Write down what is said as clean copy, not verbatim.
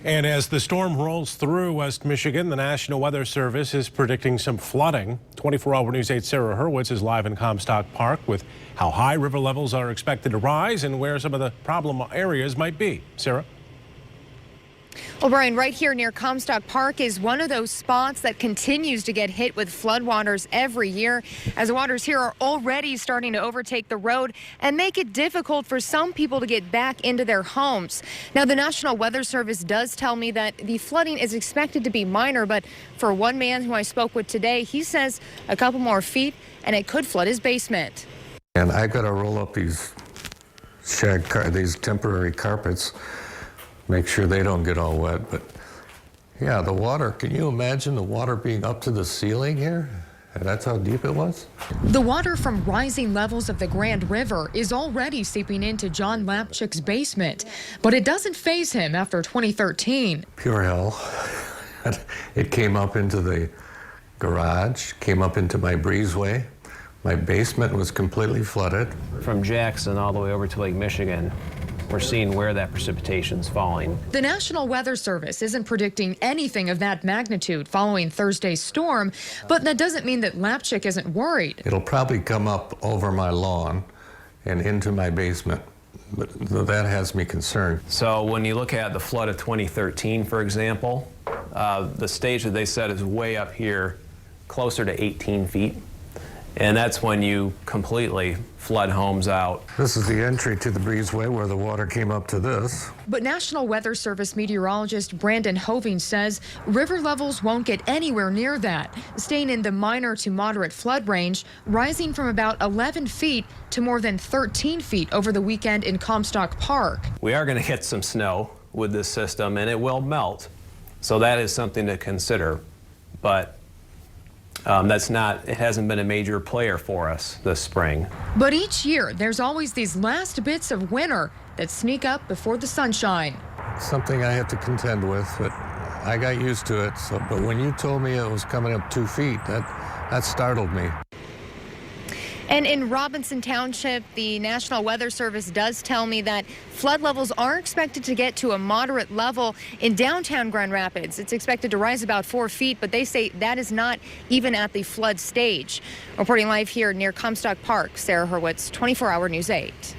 And as the storm rolls through West Michigan, the National Weather Service is predicting some flooding. 24-hour News 8's Sarah Hurwitz is live in Comstock Park with how high river levels are expected to rise and where some of the problem areas might be. Sarah? Well, Brian, right here near Comstock Park is one of those spots that continues to get hit with floodwaters every year, as the waters here are already starting to overtake the road and make it difficult for some people to get back into their homes. Now, the National Weather Service does tell me that the flooding is expected to be minor, but for one man who I spoke with today, he says a couple more feet and it could flood his basement. And I got to roll up these these temporary carpets, make sure they don't get all wet. But yeah, the water, can you imagine the water being up to the ceiling here? And that's how deep it was? The water from rising levels of the Grand River is already seeping into John Lapchick's basement, but it doesn't faze him after 2013. Pure hell. It came up into the garage, came up into my breezeway. My basement was completely flooded. From Jackson all the way over to Lake Michigan, we're seeing where that precipitation's falling. The National Weather Service isn't predicting anything of that magnitude following Thursday's storm, but that doesn't mean that Lapchick isn't worried. It'll probably come up over my lawn and into my basement, but that has me concerned. So when you look at the flood of 2013, for example, the stage that they said is way up here, closer to 18 feet. And that's when you completely flood homes out. This is the entry to the breezeway where the water came up to this. But National Weather Service meteorologist Brandon Hoving says river levels won't get anywhere near that, staying in the minor to moderate flood range, rising from about 11 feet to more than 13 feet over the weekend in Comstock Park. We are going to get some snow with this system, and it will melt. So that is something to consider. But it hasn't been a major player for us this spring. But each year, there's always these last bits of winter that sneak up before the sunshine. Something I have to contend with, but I got used to it. But when you told me it was coming up 2 feet, that startled me. And in Robinson Township, the National Weather Service does tell me that flood levels are expected to get to a moderate level in downtown Grand Rapids. It's expected to rise about 4 feet, but they say that is not even at the flood stage. Reporting live here near Comstock Park, Sarah Hurwitz, 24-hour News 8.